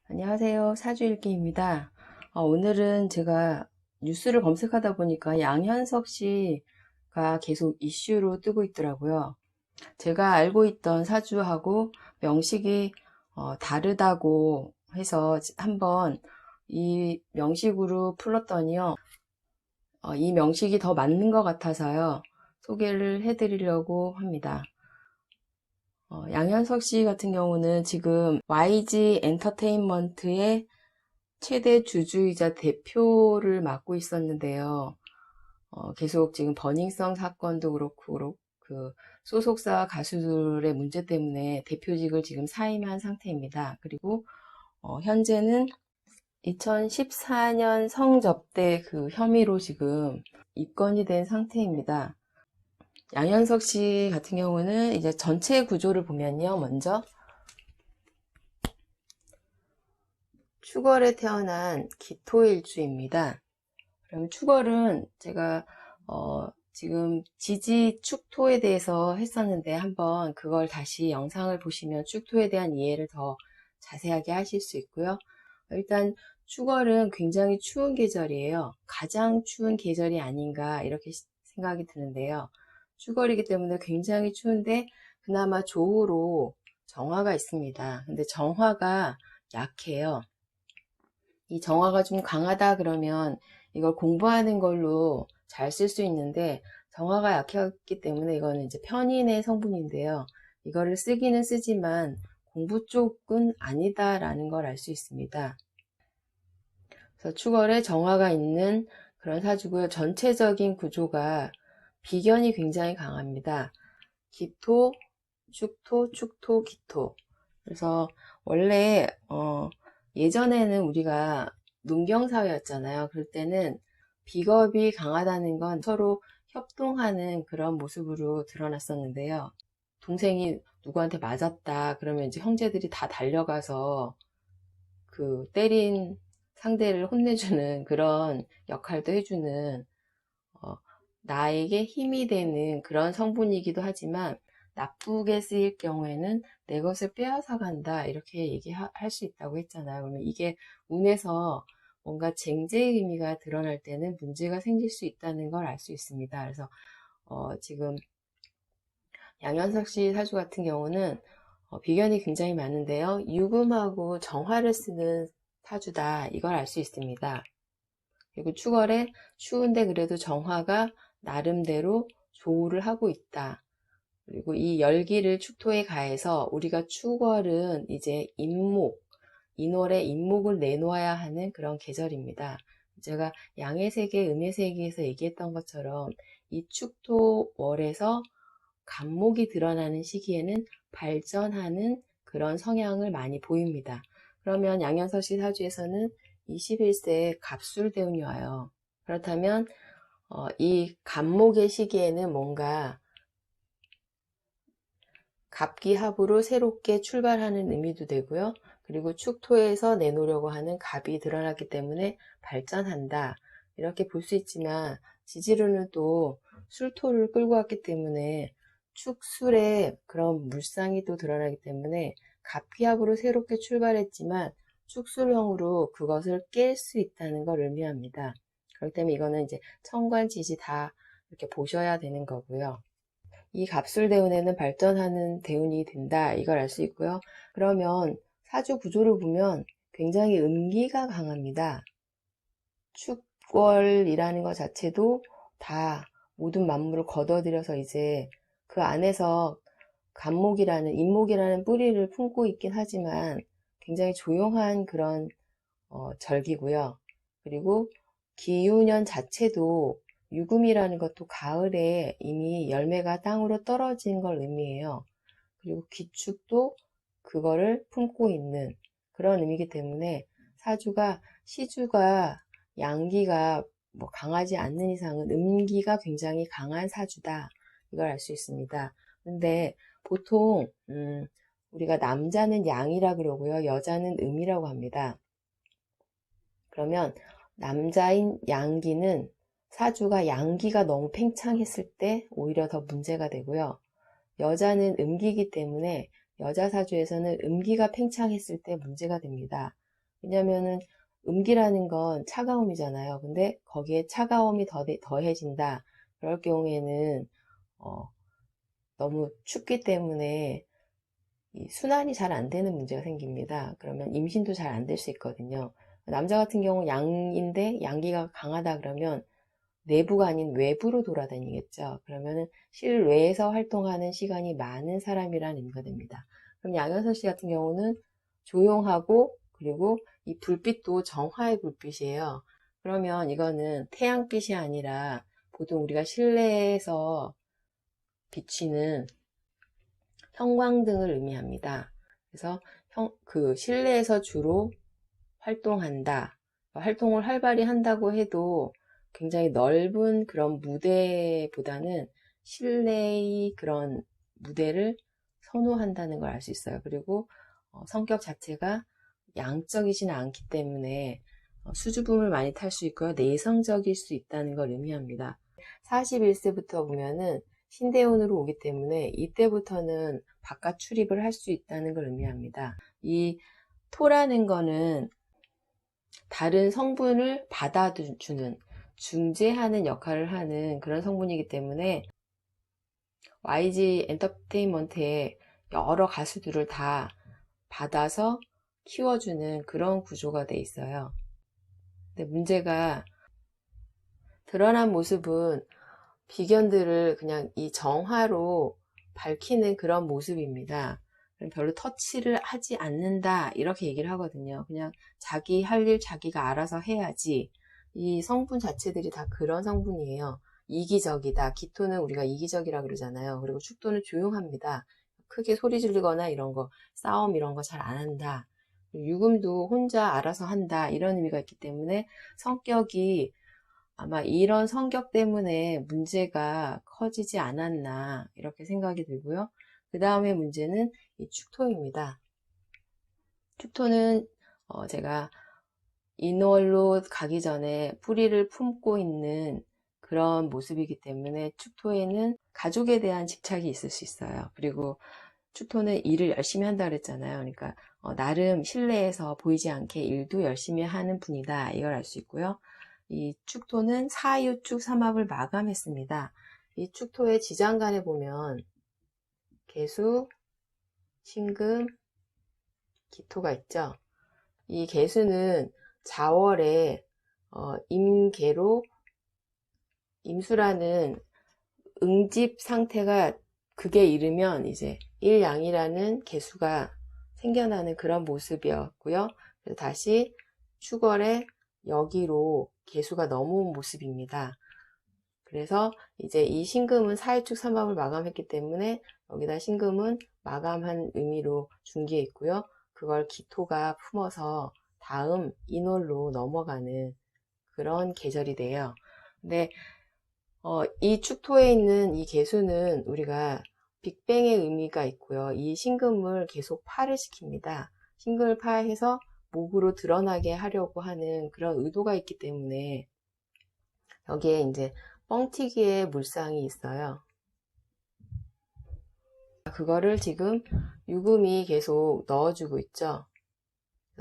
안녕하세요. 사주일기입니다. 오늘은 제가 뉴스를 검색하다 보니까 양현석 씨가 계속 이슈로 뜨고 있더라고요. 제가 알고 있던 사주하고 명식이 다르다고 해서 한번 이 명식으로 풀었더니요. 이 명식이 더 맞는 것 같아서요. 소개를 해드리려고 합니다. 양현석 씨 같은 경우는 지금 YG 엔터테인먼트의 최대 주주이자 대표를 맡고 있었는데요. 계속 지금 버닝썬 사건도 그렇고, 그 소속사 가수들의 문제 때문에 대표직을 지금 사임한 상태입니다. 그리고 현재는 2014년 성접대 그 혐의로 지금 입건이 된 상태입니다. 양현석 씨 같은 경우는 이제 전체 구조를 보면요. 먼저 축월에 태어난 기토일주입니다. 그럼 축월은 제가 지금 지지 축토에 대해서 했었는데 한번 그걸 다시 영상을 보시면 축토에 대한 이해를 더 자세하게 하실 수 있고요. 일단 축월은 굉장히 추운 계절이에요. 가장 추운 계절이 아닌가 이렇게 생각이 드는데요. 축월이기 때문에 굉장히 추운데 그나마 조우로 정화가 있습니다. 근데 정화가 약해요. 이 정화가 좀 강하다 그러면 이걸 공부하는 걸로 잘 쓸 수 있는데 정화가 약했기 때문에 이거는 이제 편인의 성분인데요. 이거를 쓰기는 쓰지만 공부 쪽은 아니다라는 걸 알 수 있습니다. 그래서 축월에 정화가 있는 그런 사주고요. 전체적인 구조가 비견이 굉장히 강합니다. 기토, 축토, 축토, 기토. 그래서 원래 예전에는 우리가 농경사회였잖아요. 그럴 때는 비겁이 강하다는 건 서로 협동하는 그런 모습으로 드러났었는데요. 동생이 누구한테 맞았다 그러면 이제 형제들이 다 달려가서 그 때린 상대를 혼내주는 그런 역할도 해주는 나에게 힘이 되는 그런 성분이기도 하지만 나쁘게 쓰일 경우에는 내 것을 빼앗아 간다 이렇게 얘기할 수 있다고 했잖아요. 그러면 이게 운에서 뭔가 쟁제의 의미가 드러날 때는 문제가 생길 수 있다는 걸 알 수 있습니다. 그래서 지금 양현석 씨 사주 같은 경우는 비견이 굉장히 많은데요. 유금하고 정화를 쓰는 사주다 이걸 알 수 있습니다. 그리고 축월에 추운데 그래도 정화가 나름대로 조우를 하고 있다. 그리고 이 열기를 축토에 가해서 우리가 축월은 이제 인목, 인월에 인목을 내놓아야 하는 그런 계절입니다. 제가 양의 세계, 음의 세계에서 얘기했던 것처럼 이 축토월에서 간목이 드러나는 시기에는 발전하는 그런 성향을 많이 보입니다. 그러면 양현석 씨 사주에서는 21세에 갑술대운이 와요. 그렇다면 이 간목의 시기에는 뭔가 갑기합으로 새롭게 출발하는 의미도 되고요. 그리고 축토에서 내놓으려고 하는 갑이 드러났기 때문에 발전한다. 이렇게 볼 수 있지만 지지로는 또 술토를 끌고 왔기 때문에 축술에 그런 물상이 또 드러나기 때문에 갑기합으로 새롭게 출발했지만 축술형으로 그것을 깰 수 있다는 걸 의미합니다. 그렇기 때문에 이거는 이제 천관지지 다 이렇게 보셔야 되는 거고요. 이 갑술대운에는 발전하는 대운이 된다 이걸 알 수 있고요. 그러면 사주 구조를 보면 굉장히 음기가 강합니다. 축월이라는 것 자체도 다 모든 만물을 걷어들여서 이제 그 안에서 간목이라는 인목이라는 뿌리를 품고 있긴 하지만 굉장히 조용한 그런 절기고요. 그리고 기유년 자체도 유금이라는 것도 가을에 이미 열매가 땅으로 떨어진 걸 의미해요. 그리고 기축도 그거를 품고 있는 그런 의미이기 때문에 사주가 시주가 양기가 뭐 강하지 않는 이상은 음기가 굉장히 강한 사주다. 이걸 알 수 있습니다. 근데 보통 우리가 남자는 양이라 그러고요. 여자는 음이라고 합니다. 그러면 남자인 양기는 사주가 양기가 너무 팽창했을 때 오히려 더 문제가 되고요. 여자는 음기이기 때문에 여자 사주에서는 음기가 팽창했을 때 문제가 됩니다. 왜냐면은 음기라는 건 차가움이잖아요. 근데 거기에 차가움이 더해진다. 그럴 경우에는 너무 춥기 때문에 이 순환이 잘 안 되는 문제가 생깁니다. 그러면 임신도 잘 안 될 수 있거든요. 남자 같은 경우 양인데 양기가 강하다 그러면 내부가 아닌 외부로 돌아다니겠죠. 그러면은 실외에서 활동하는 시간이 많은 사람이라는 의미가 됩니다. 그럼 양현석 씨 같은 경우는 조용하고 그리고 이 불빛도 정화의 불빛이에요. 그러면 이거는 태양빛이 아니라 보통 우리가 실내에서 비치는 형광등을 의미합니다. 그래서 그 실내에서 주로 활동한다. 활동을 활발히 한다고 해도 굉장히 넓은 그런 무대보다는 실내의 그런 무대를 선호한다는 걸 알 수 있어요. 그리고 성격 자체가 양적이지는 않기 때문에 수줍음을 많이 탈 수 있고요. 내성적일 수 있다는 걸 의미합니다. 41세부터 보면은 신대운으로 오기 때문에 이때부터는 바깥 출입을 할 수 있다는 걸 의미합니다. 이 토라는 거는 다른 성분을 받아주는, 중재하는 역할을 하는 그런 성분이기 때문에 YG 엔터테인먼트의 여러 가수들을 다 받아서 키워주는 그런 구조가 돼 있어요. 근데 문제가 드러난 모습은 비견들을 그냥 이 정화로 밝히는 그런 모습입니다. 별로 터치를 하지 않는다 이렇게 얘기를 하거든요. 그냥 자기 할 일 자기가 알아서 해야지. 이 성분 자체들이 다 그런 성분이에요. 이기적이다. 기토는 우리가 이기적이라 그러잖아요. 그리고 축토는 조용합니다. 크게 소리 지르거나 이런 거, 싸움 이런 거 잘 안 한다. 유금도 혼자 알아서 한다. 이런 의미가 있기 때문에 성격이 아마 이런 성격 때문에 문제가 커지지 않았나 이렇게 생각이 들고요. 그 다음에 문제는 이 축토입니다. 축토는 제가 인월로 가기 전에 뿌리를 품고 있는 그런 모습이기 때문에 축토에는 가족에 대한 집착이 있을 수 있어요. 그리고 축토는 일을 열심히 한다 그랬잖아요. 그러니까 나름 실내에서 보이지 않게 일도 열심히 하는 분이다. 이걸 알 수 있고요. 이 축토는 사유축 삼합을 마감했습니다. 이 축토의 지장간에 보면 개수, 신금, 기토가 있죠. 이 개수는 자월에 임계로 임수라는 응집 상태가 극에 이르면 이제 일양이라는 개수가 생겨나는 그런 모습이었고요. 그래서 다시 축월에 여기로 개수가 넘어온 모습입니다. 그래서 이제 이 신금은 사유축 삼합을 마감했기 때문에 여기다 신금은 마감한 의미로 중기해 있고요. 그걸 기토가 품어서 다음 인월로 넘어가는 그런 계절이 돼요. 근데 이 축토에 있는 이 개수는 우리가 빅뱅의 의미가 있고요. 이 신금을 계속 파를 시킵니다. 신금을 파해서 목으로 드러나게 하려고 하는 그런 의도가 있기 때문에 여기에 이제 뻥튀기의 물상이 있어요. 그거를 지금 유금이 계속 넣어주고 있죠.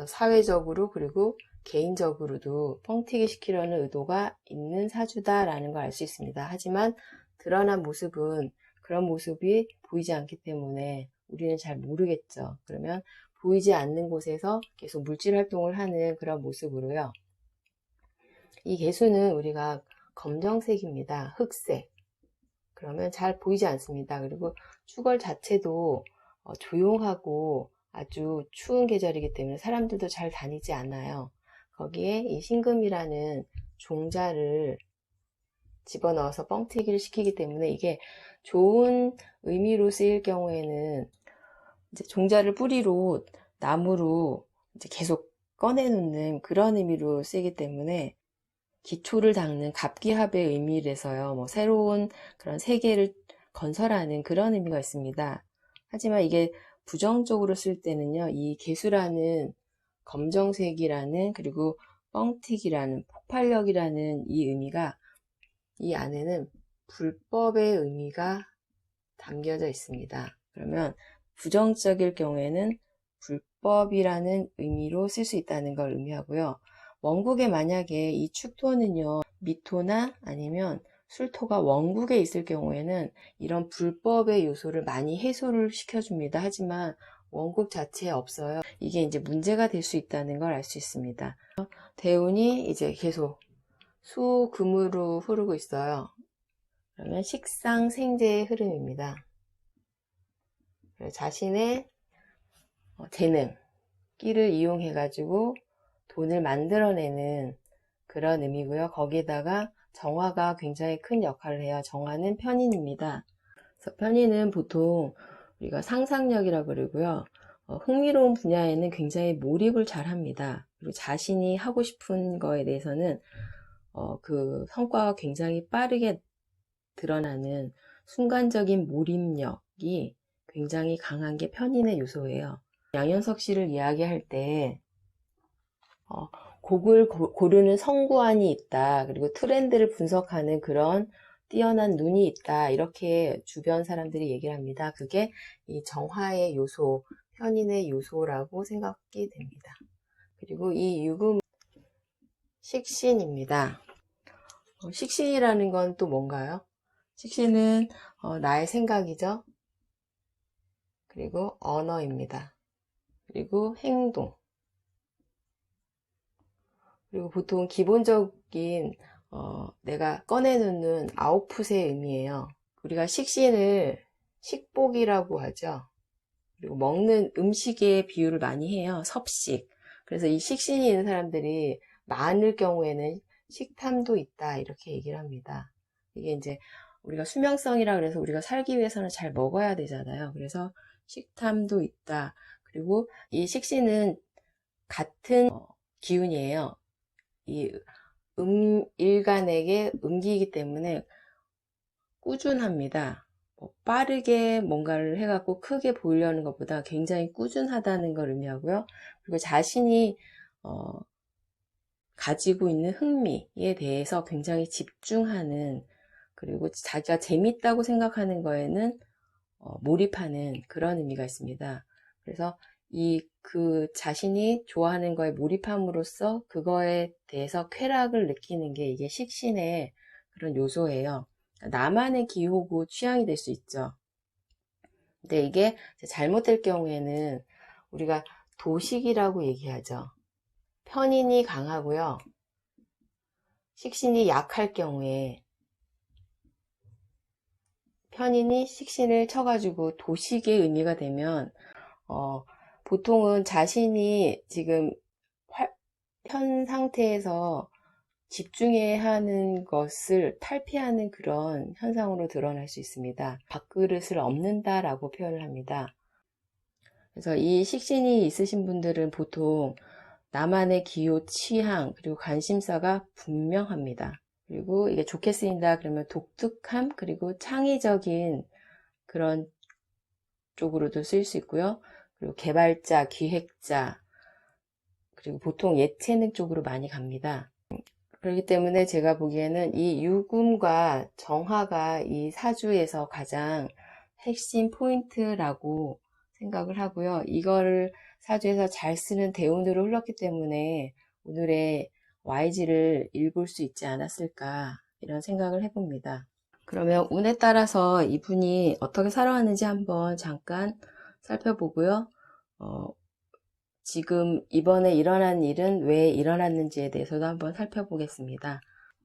사회적으로 그리고 개인적으로도 뻥튀기 시키려는 의도가 있는 사주다라는 걸 알 수 있습니다. 하지만 드러난 모습은 그런 모습이 보이지 않기 때문에 우리는 잘 모르겠죠. 그러면 보이지 않는 곳에서 계속 물질 활동을 하는 그런 모습으로요. 이 개수는 우리가 검정색입니다. 흑색. 그러면 잘 보이지 않습니다. 그리고 축월 자체도 조용하고 아주 추운 계절이기 때문에 사람들도 잘 다니지 않아요. 거기에 이 신금이라는 종자를 집어넣어서 뻥튀기를 시키기 때문에 이게 좋은 의미로 쓰일 경우에는 이제 종자를 뿌리로 나무로 이제 계속 꺼내놓는 그런 의미로 쓰이기 때문에 기초를 닦는 갑기합의 의미에서요. 뭐 새로운 그런 세계를 건설하는 그런 의미가 있습니다. 하지만 이게 부정적으로 쓸 때는요. 이 개수라는 검정색이라는 그리고 뻥튀기라는 폭발력이라는 이 의미가 이 안에는 불법의 의미가 담겨져 있습니다. 그러면 부정적일 경우에는 불법이라는 의미로 쓸 수 있다는 걸 의미하고요. 원국에 만약에 이 축토는요, 미토나 아니면 술토가 원국에 있을 경우에는 이런 불법의 요소를 많이 해소를 시켜줍니다. 하지만 원국 자체에 없어요. 이게 이제 문제가 될 수 있다는 걸 알 수 있습니다. 대운이 이제 계속 수금으로 흐르고 있어요. 그러면 식상생재의 흐름입니다. 자신의 재능, 끼를 이용해 가지고 돈을 만들어내는 그런 의미고요. 거기에다가 정화가 굉장히 큰 역할을 해요. 정화는 편인입니다. 그래서 편인은 보통 우리가 상상력이라고 그러고요. 흥미로운 분야에는 굉장히 몰입을 잘 합니다. 그리고 자신이 하고 싶은 거에 대해서는 그 성과가 굉장히 빠르게 드러나는 순간적인 몰입력이 굉장히 강한 게 편인의 요소예요. 양현석 씨를 이야기할 때 곡을 고르는 성구안이 있다. 그리고 트렌드를 분석하는 그런 뛰어난 눈이 있다. 이렇게 주변 사람들이 얘기를 합니다. 그게 이 정화의 요소, 편인의 요소라고 생각이 됩니다. 그리고 이 유금 식신입니다. 식신이라는 건 또 뭔가요? 식신은 나의 생각이죠. 그리고 언어입니다. 그리고 행동. 그리고 보통 기본적인 내가 꺼내놓는 아웃풋의 의미예요. 우리가 식신을 식복이라고 하죠. 그리고 먹는 음식의 비유를 많이 해요. 섭식. 그래서 이 식신이 있는 사람들이 많을 경우에는 식탐도 있다 이렇게 얘기를 합니다. 이게 이제 우리가 수명성이라 그래서 우리가 살기 위해서는 잘 먹어야 되잖아요. 그래서 식탐도 있다. 그리고 이 식신은 같은 기운이에요. 이 일간에게 음기이기 때문에 꾸준합니다. 빠르게 뭔가를 해갖고 크게 보이려는 것보다 굉장히 꾸준하다는 걸 의미하고요. 그리고 자신이 가지고 있는 흥미에 대해서 굉장히 집중하는, 그리고 자기가 재밌다고 생각하는 거에는 몰입하는 그런 의미가 있습니다. 그래서 그 자신이 좋아하는 거에 몰입함으로써 그거에 대해서 쾌락을 느끼는 게 이게 식신의 그런 요소예요. 나만의 기호고 취향이 될 수 있죠. 근데 이게 잘못될 경우에는 우리가 도식이라고 얘기하죠. 편인이 강하고요. 식신이 약할 경우에 편인이 식신을 쳐가지고 도식의 의미가 되면 보통은 자신이 지금 현 상태에서 집중해야 하는 것을 탈피하는 그런 현상으로 드러날 수 있습니다. 밥그릇을 엎는다 라고 표현을 합니다. 그래서 이 식신이 있으신 분들은 보통 나만의 기호, 취향, 그리고 관심사가 분명합니다. 그리고 이게 좋게 쓰인다 그러면 독특함, 그리고 창의적인 그런 쪽으로도 쓰일 수 있고요. 그리고 개발자, 기획자, 그리고 보통 예체능 쪽으로 많이 갑니다. 그렇기 때문에 제가 보기에는 이 유금과 정화가 이 사주에서 가장 핵심 포인트라고 생각을 하고요. 이거를 사주에서 잘 쓰는 대운으로 흘렀기 때문에 오늘의 YG를 읽을 수 있지 않았을까 이런 생각을 해봅니다. 그러면 운에 따라서 이분이 어떻게 살아왔는지 한번 잠깐 살펴보고요. 지금 이번에 일어난 일은 왜 일어났는지에 대해서도 한번 살펴보겠습니다.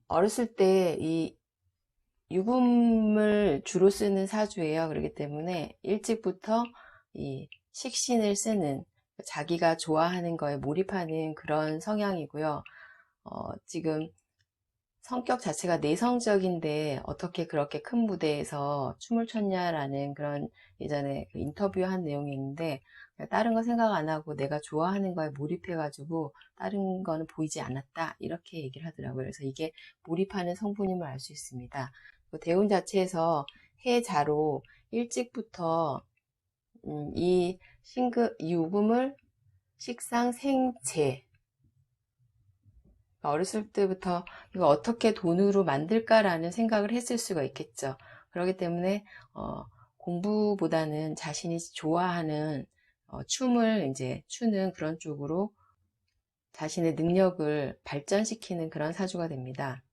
어렸을 때 이 유금을 주로 쓰는 사주예요. 그렇기 때문에 일찍부터 이 식신을 쓰는, 자기가 좋아하는 거에 몰입하는 그런 성향이고요. 지금 성격 자체가 내성적인데 어떻게 그렇게 큰 무대에서 춤을 췄냐라는 그런 예전에 인터뷰한 내용이 있는데, 다른 거 생각 안 하고 내가 좋아하는 거에 몰입해가지고 다른 거는 보이지 않았다 이렇게 얘기를 하더라고요. 그래서 이게 몰입하는 성분임을 알 수 있습니다. 대운 자체에서 해자로 일찍부터 이 유금을 식상생재, 어렸을 때부터 이거 어떻게 돈으로 만들까라는 생각을 했을 수가 있겠죠. 그렇기 때문에 공부보다는 자신이 좋아하는 춤을 이제 추는 그런 쪽으로 자신의 능력을 발전시키는 그런 사주가 됩니다.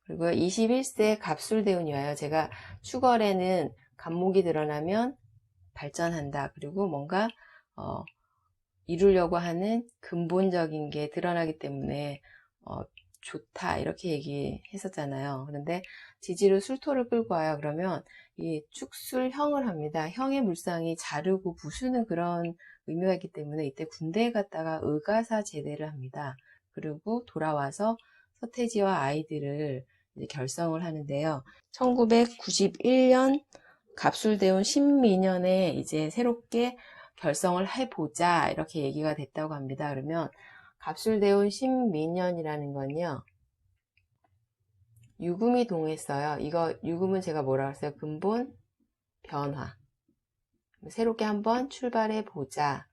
그리고 21세 갑술대운이와요. 제가 축월에는 갑목이 드러나면 발전한다. 그리고 뭔가 이루려고 하는 근본적인 게 드러나기 때문에 좋다 이렇게 얘기했었잖아요. 그런데 지지로 술토를 끌고 와요. 그러면 이 축술형을 합니다. 형의 물상이 자르고 부수는 그런 의미가 있기 때문에 이때 군대에 갔다가 의가사 제대를 합니다. 그리고 돌아와서 서태지와 아이들을 이제 결성을 하는데요. 1991년 갑술대운 신미년에 이제 새롭게 결성을 해보자 이렇게 얘기가 됐다고 합니다. 그러면 갑술대운 신미년이라는 건요, 유금이 동했어요. 이거 유금은 제가 뭐라고 했어요? 근본 변화. 새롭게 한번 출발해 보자.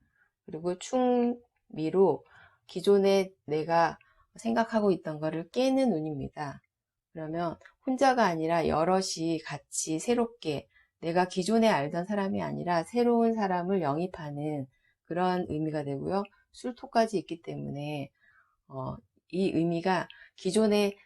그리고 충미로 기존에 내가 생각하고 있던 거를 깨는 운입니다. 그러면 혼자가 아니라 여럿이 같이 새롭게 내가 기존에 알던 사람이 아니라 새로운 사람을 영입하는 그런 의미가 되고요. 술토까지 있기 때문에 이 의미가 기존에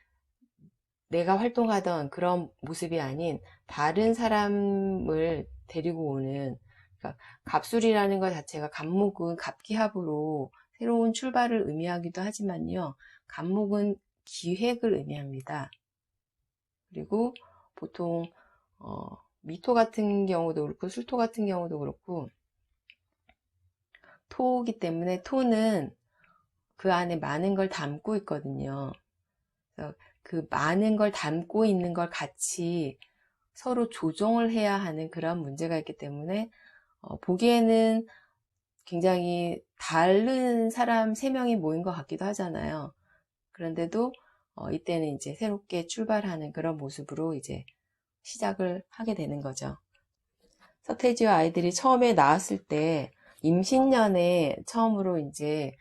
내가 활동하던 그런 모습이 아닌 다른 사람을 데리고 오는, 그러니까 갑술이라는 것 자체가 갑목은 갑기합으로 새로운 출발을 의미하기도 하지만요. 갑목은 기획을 의미합니다. 그리고 보통 미토 같은 경우도 그렇고 술토 같은 경우도 그렇고 토기 때문에 토는 그 안에 많은 걸 담고 있거든요. 그래서 그 많은 걸 담고 있는 걸 같이 서로 조정을 해야 하는 그런 문제가 있기 때문에 보기에는 굉장히 다른 사람 3명이 모인 것 같기도 하잖아요. 그런데도 이때는 이제 새롭게 출발하는 그런 모습으로 이제 시작을 하게 되는 거죠. 서태지와 아이들이 처음에 나왔을 때 임신년에 처음으로 이제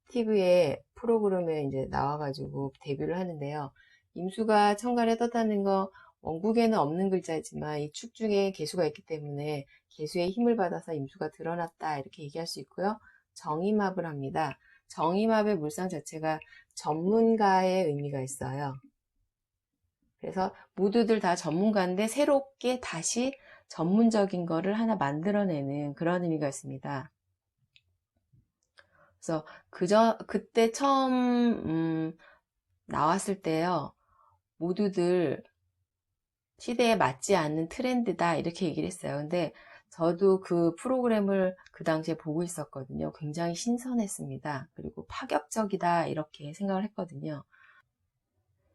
TV에 프로그램에 이제 나와가지고 데뷔를 하는데요. 임수가 천간에 떴다는 거 원국에는 없는 글자이지만 이 축 중에 개수가 있기 때문에 개수의 힘을 받아서 임수가 드러났다 이렇게 얘기할 수 있고요. 정임합을 합니다. 정임합의 물상 자체가 전문가의 의미가 있어요. 그래서 모두들 다 전문가인데 새롭게 다시 전문적인 거를 하나 만들어내는 그런 의미가 있습니다. 그래서 그때 처음 나왔을 때요, 모두들 시대에 맞지 않는 트렌드다 이렇게 얘기를 했어요. 근데 저도 그 프로그램을 그 당시에 보고 있었거든요. 굉장히 신선했습니다. 그리고 파격적이다 이렇게 생각을 했거든요.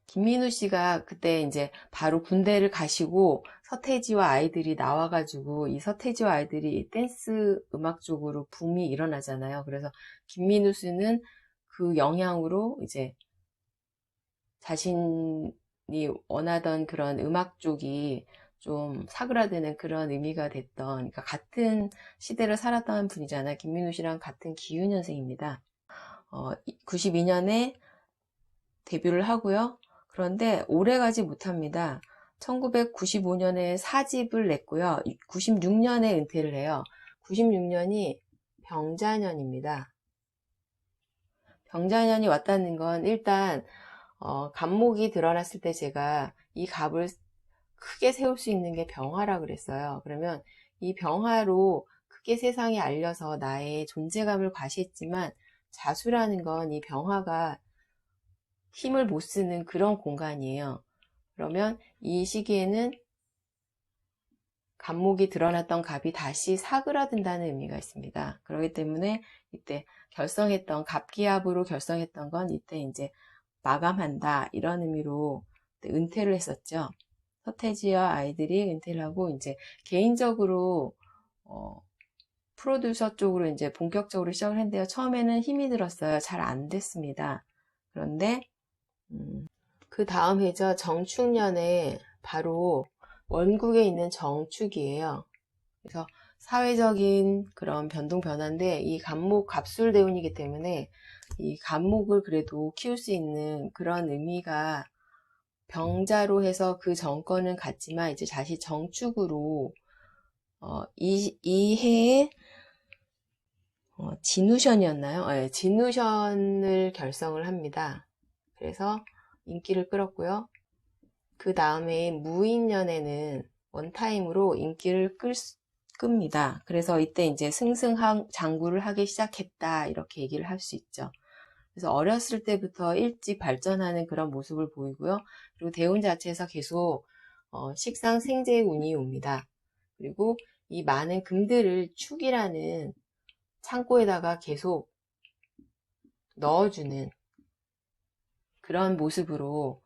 김민우 씨가 그때 이제 바로 군대를 가시고 서태지와 아이들이 나와가지고 이 서태지와 아이들이 댄스 음악 쪽으로 붐이 일어나잖아요. 그래서 김민우 씨는 그 영향으로 이제 자신이 원하던 그런 음악 쪽이 좀 사그라드는 그런 의미가 됐던, 그러니까 같은 시대를 살았던 분이잖아요. 김민우 씨랑 같은 기유년생입니다. 92년에 데뷔를 하고요. 그런데 오래가지 못합니다. 1995년에 4집을 냈고요. 96년에 은퇴를 해요. 96년이 병자년입니다. 병자년이 왔다는 건 일단 갑목이 드러났을 때 제가 이 갑을 크게 세울 수 있는 게 병화라 그랬어요. 그러면 이 병화로 크게 세상에 알려서 나의 존재감을 과시했지만 자수라는 건 이 병화가 힘을 못 쓰는 그런 공간이에요. 그러면 이 시기에는 갑목이 드러났던 갑이 다시 사그라든다는 의미가 있습니다. 그렇기 때문에 이때 결성했던 갑기합으로 결성했던 건 이때 이제 마감한다 이런 의미로 은퇴를 했었죠. 서태지와 아이들이 은퇴를 하고 이제 개인적으로 프로듀서 쪽으로 이제 본격적으로 시작을 했는데요. 처음에는 힘이 들었어요. 잘 안 됐습니다. 그런데 그 다음 해죠. 정축년에 바로 원국에 있는 정축이에요. 그래서 사회적인 그런 변동 변화인데 이 갑목 갑술대운이기 때문에 이 갑목을 그래도 키울 수 있는 그런 의미가 병자로 해서 그 정권은 같지만 이제 다시 정축으로 이 해에 진우션이었나요? 네, 진우션을 결성을 합니다. 그래서 인기를 끌었고요. 그 다음에 무인년에는 원타임으로 인기를 끕니다. 그래서 이때 이제 승승장구를 하기 시작했다, 이렇게 얘기를 할 수 있죠. 그래서 어렸을 때부터 일찍 발전하는 그런 모습을 보이고요. 그리고 대운 자체에서 계속 식상생재의 운이 옵니다. 그리고 이 많은 금들을 축이라는 창고에다가 계속 넣어주는 그런 모습으로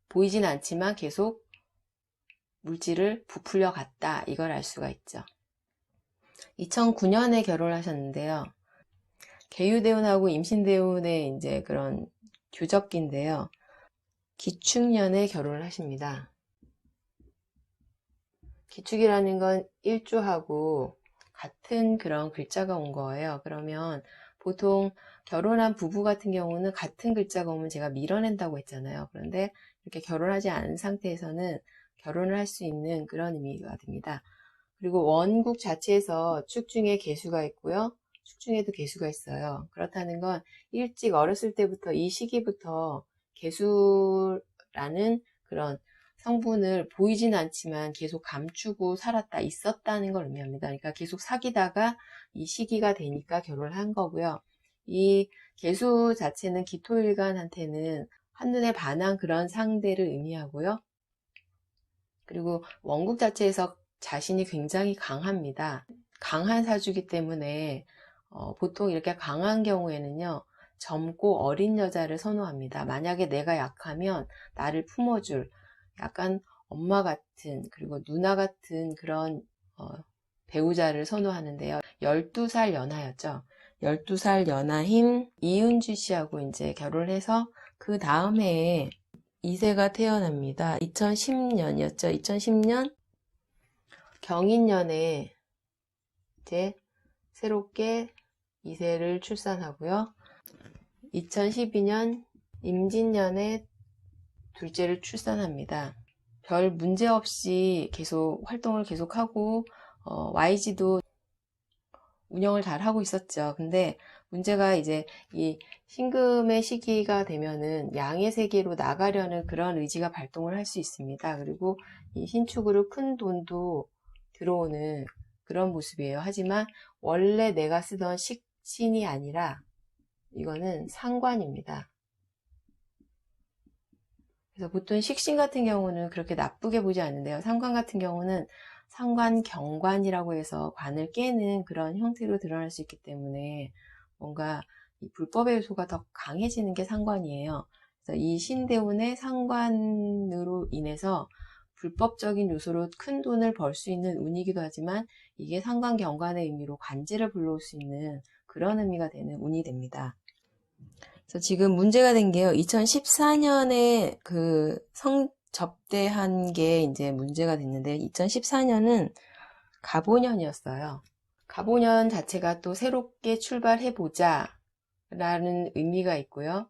보이진 않지만 계속 물질을 부풀려 갔다, 이걸 알 수가 있죠. 2009년에 결혼을 하셨는데요. 계유대운하고 임신대운의 이제 그런 교적기인데요. 기축년에 결혼을 하십니다. 기축이라는 건 일주하고 같은 그런 글자가 온 거예요. 그러면 보통 결혼한 부부 같은 경우는 같은 글자가 오면 제가 밀어낸다고 했잖아요. 그런데 이렇게 결혼하지 않은 상태에서는 결혼을 할 수 있는 그런 의미가 됩니다. 그리고 원국 자체에서 축 중에 개수가 있고요. 축 중에도 개수가 있어요. 그렇다는 건 일찍 어렸을 때부터, 이 시기부터 개수라는 그런 성분을 보이진 않지만 계속 감추고 살았다, 있었다는 걸 의미합니다. 그러니까 계속 사귀다가 이 시기가 되니까 결혼을 한 거고요. 이 개수 자체는 기토일간한테는 한눈에 반한 그런 상대를 의미하고요. 그리고 원국 자체에서 자신이 굉장히 강합니다. 강한 사주기 때문에 보통 이렇게 강한 경우에는요, 젊고 어린 여자를 선호합니다. 만약에 내가 약하면 나를 품어줄 약간 엄마 같은, 그리고 누나 같은 그런 배우자를 선호하는데요. 12살 연하였죠. 12살 연하인 이은주 씨하고 이제 결혼을 해서 그 다음 해에 2세가 태어납니다. 2010년이었죠. 2010년 경인년에 이제 새롭게 2세를 출산하고요. 2012년 임진년에 둘째를 출산합니다. 별 문제 없이 계속 활동을 계속하고 YG도 운영을 잘 하고 있었죠. 근데 문제가 이제 이 신금의 시기가 되면은 양의 세계로 나가려는 그런 의지가 발동을 할 수 있습니다. 그리고 이 신축으로 큰 돈도 들어오는 그런 모습이에요. 하지만 원래 내가 쓰던 식신이 아니라 이거는 상관입니다. 그래서 보통 식신 같은 경우는 그렇게 나쁘게 보지 않는데요. 상관 같은 경우는 상관경관이라고 해서 관을 깨는 그런 형태로 드러날 수 있기 때문에 뭔가 이 불법의 요소가 더 강해지는 게 상관이에요. 그래서 이 신대운의 상관으로 인해서 불법적인 요소로 큰 돈을 벌 수 있는 운이기도 하지만 이게 상관경관의 의미로 관제를 불러올 수 있는 그런 의미가 되는 운이 됩니다. 그래서 지금 문제가 된 게요. 2014년에 그 접대한 게 이제 문제가 됐는데 2014년은 갑오년이었어요. 갑오년 자체가 또 새롭게 출발해보자 라는 의미가 있고요.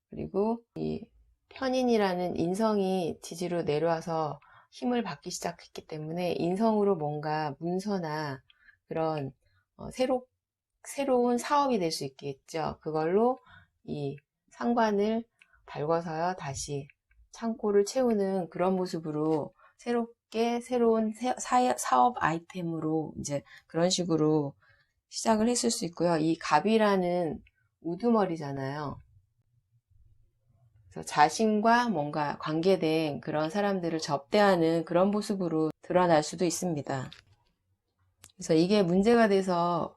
그리고 이 편인이라는 인성이 지지로 내려와서 힘을 받기 시작했기 때문에 인성으로 뭔가 문서나 그런 새로운 사업이 될 수 있겠죠. 그걸로 이 상관을 달궈서요, 다시 창고를 채우는 그런 모습으로 새롭게 새로운 사업 아이템으로 이제 그런 식으로 시작을 했을 수 있고요. 이 갑이라는 우두머리잖아요. 그래서 자신과 뭔가 관계된 그런 사람들을 접대하는 그런 모습으로 드러날 수도 있습니다. 그래서 이게 문제가 돼서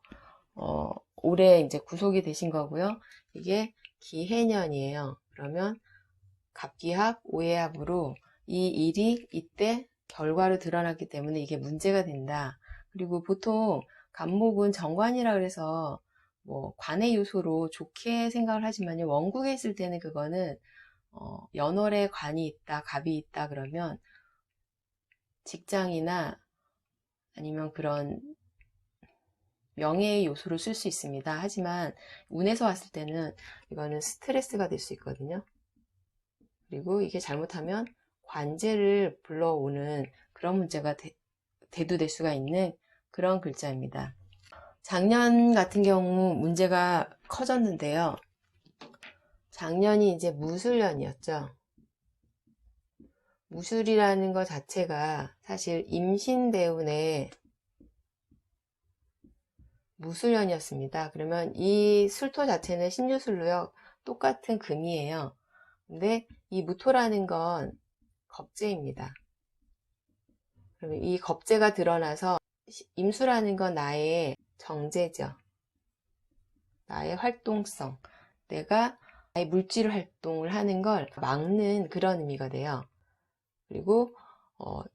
올해 이제 구속이 되신 거고요. 이게 기해년이에요. 그러면 갑기합, 오해합으로 이 일이 이때 결과로 드러났기 때문에 이게 문제가 된다. 그리고 보통 갑목은 정관이라 그래서 뭐 관의 요소로 좋게 생각을 하지만요. 원국에 있을 때는 그거는 연월에 관이 있다, 갑이 있다 그러면 직장이나 아니면 그런 명예의 요소로 쓸 수 있습니다. 하지만 운에서 왔을 때는 이거는 스트레스가 될 수 있거든요. 그리고 이게 잘못하면 관제를 불러오는 그런 문제가 대두될 수가 있는 그런 글자입니다. 작년 같은 경우 문제가 커졌는데요. 작년이 이제 무술년이었죠. 무술이라는 것 자체가 사실 임신대운의 무술년이었습니다. 그러면 이 술토 자체는 신유술로요. 똑같은 금이에요. 근데 이 무토라는 건 겁재입니다. 그러면 이 겁재가 드러나서 임수라는 건 나의 정제죠. 나의 활동성. 내가 나의 물질 활동을 하는 걸 막는 그런 의미가 돼요. 그리고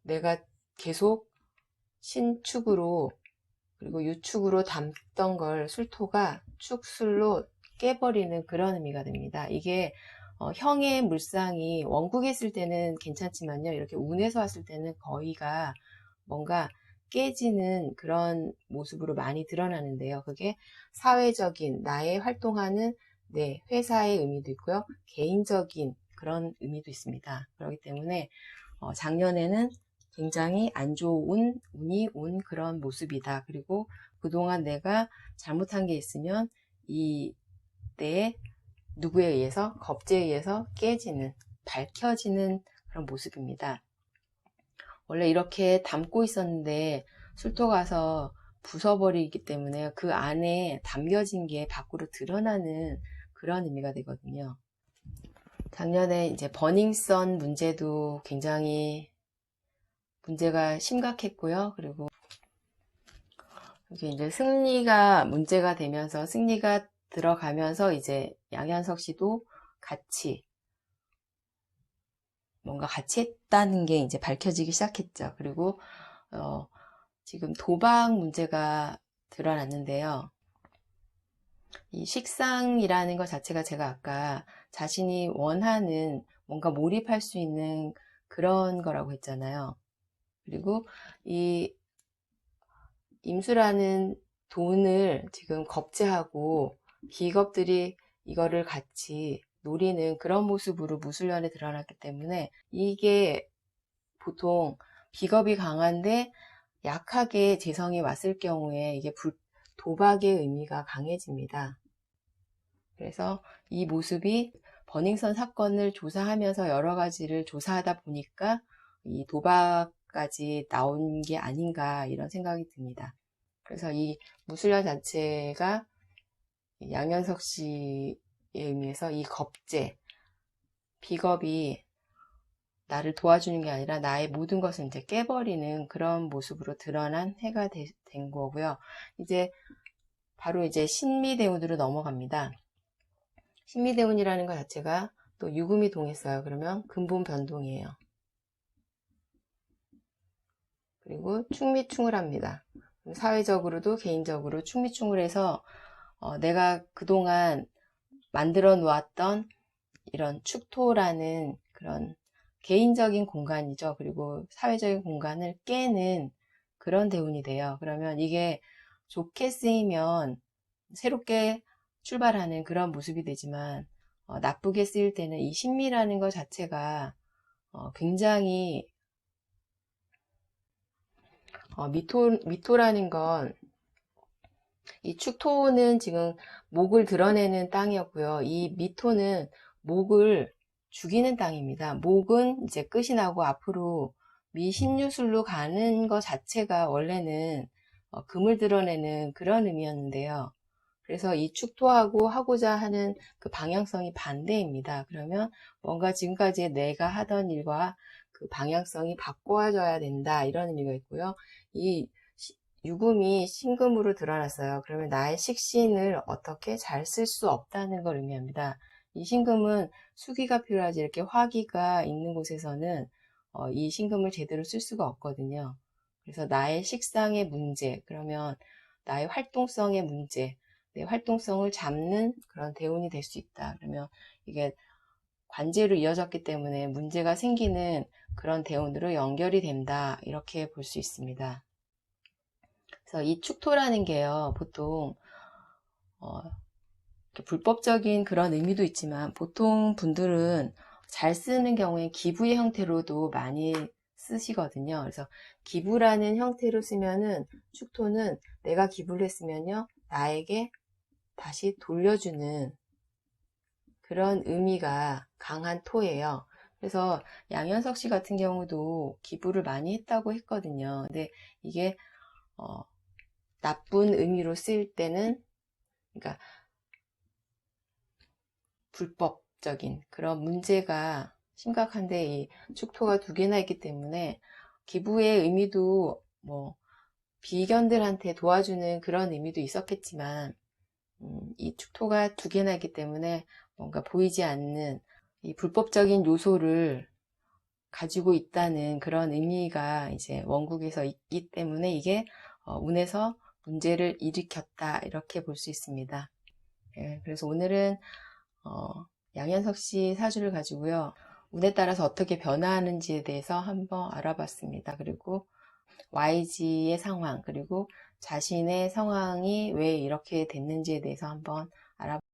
내가 계속 신축으로 그리고 유축으로 담던 걸 술토가 축술로 깨버리는 그런 의미가 됩니다. 이게 형의 물상이 원국에 있을 때는 괜찮지만요. 이렇게 운에서 왔을 때는 거의가 뭔가 깨지는 그런 모습으로 많이 드러나는데요. 그게 사회적인 나의 활동하는 내 회사의 의미도 있고요. 개인적인 그런 의미도 있습니다. 그렇기 때문에 작년에는 굉장히 안 좋은 운이 온 그런 모습이다. 그리고 그동안 내가 잘못한 게 있으면 이때 누구에 의해서 겁재에 의해서 깨지는 밝혀지는 그런 모습입니다. 원래 이렇게 담고 있었는데 술토 가서 부숴버리기 때문에 그 안에 담겨진 게 밖으로 드러나는 그런 의미가 되거든요. 작년에 이제 버닝썬 문제도 굉장히 문제가 심각했고요. 그리고 이게 이제 승리가 문제가 되면서 승리가 들어가면서 이제 양현석 씨도 같이 뭔가 같이 했다는 게 이제 밝혀지기 시작했죠. 그리고 지금 도박 문제가 드러났는데요. 이 식상이라는 것 자체가 제가 아까 자신이 원하는 뭔가 몰입할 수 있는 그런 거라고 했잖아요. 그리고 이 임수라는 돈을 지금 겁재하고 기겁들이 이거를 같이 노리는 그런 모습으로 무술년에 드러났기 때문에 이게 보통 비겁이 강한데 약하게 재성이 왔을 경우에 이게 도박의 의미가 강해집니다. 그래서 이 모습이 버닝썬 사건을 조사하면서 여러 가지를 조사하다 보니까 이 도박까지 나온 게 아닌가 이런 생각이 듭니다. 그래서 이 무술년 자체가 양현석 씨에 의미에서 이 겁재, 비겁이 나를 도와주는 게 아니라 나의 모든 것을 이제 깨버리는 그런 모습으로 드러난 해가 된 거고요. 이제 바로 이제 신미대운으로 넘어갑니다. 신미대운이라는 것 자체가 또 유금이 동했어요. 그러면 근본 변동이에요. 그리고 충미충을 합니다. 사회적으로도 개인적으로 충미충을 해서 내가 그동안 만들어 놓았던 이런 축토라는 그런 개인적인 공간이죠. 그리고 사회적인 공간을 깨는 그런 대운이 돼요. 그러면 이게 좋게 쓰이면 새롭게 출발하는 그런 모습이 되지만 나쁘게 쓰일 때는 이 신미라는 것 자체가 굉장히 미토라는 건 이 축토는 지금 목을 드러내는 땅이었고요. 이 미토는 목을 죽이는 땅입니다. 목은 이제 끝이 나고 앞으로 미신유술로 가는 것 자체가 원래는 금을 드러내는 그런 의미였는데요. 그래서 이 축토하고 하고자 하는 그 방향성이 반대입니다. 그러면 뭔가 지금까지 내가 하던 일과 그 방향성이 바꿔져야 된다 이런 의미가 있고요. 이 유금이 신금으로 드러났어요. 그러면 나의 식신을 어떻게 잘 쓸 수 없다는 걸 의미합니다. 이 신금은 수기가 필요하지 이렇게 화기가 있는 곳에서는 이 신금을 제대로 쓸 수가 없거든요. 그래서 나의 식상의 문제, 그러면 나의 활동성의 문제, 내 활동성을 잡는 그런 대운이 될 수 있다. 그러면 이게 관제로 이어졌기 때문에 문제가 생기는 그런 대운으로 연결이 된다. 이렇게 볼 수 있습니다. 그래서 이 축토라는 게요, 보통 불법적인 그런 의미도 있지만 보통 분들은 잘 쓰는 경우에 기부의 형태로도 많이 쓰시거든요. 그래서 기부라는 형태로 쓰면은 축토는 내가 기부를 했으면요, 나에게 다시 돌려주는 그런 의미가 강한 토예요. 그래서 양현석 씨 같은 경우도 기부를 많이 했다고 했거든요. 근데 이게 나쁜 의미로 쓰일 때는, 그러니까 불법적인 그런 문제가 심각한데, 이 축토가 두 개나 있기 때문에 기부의 의미도 뭐 비견들한테 도와주는 그런 의미도 있었겠지만, 이 축토가 두 개나 있기 때문에 뭔가 보이지 않는 이 불법적인 요소를 가지고 있다는 그런 의미가 이제 원국에서 있기 때문에 이게 운에서 문제를 일으켰다, 이렇게 볼 수 있습니다. 예, 그래서 오늘은 양현석 씨 사주를 가지고요, 운에 따라서 어떻게 변화하는지에 대해서 한번 알아봤습니다. 그리고 YG의 상황, 그리고 자신의 상황이 왜 이렇게 됐는지에 대해서 한번 알아봤습니다.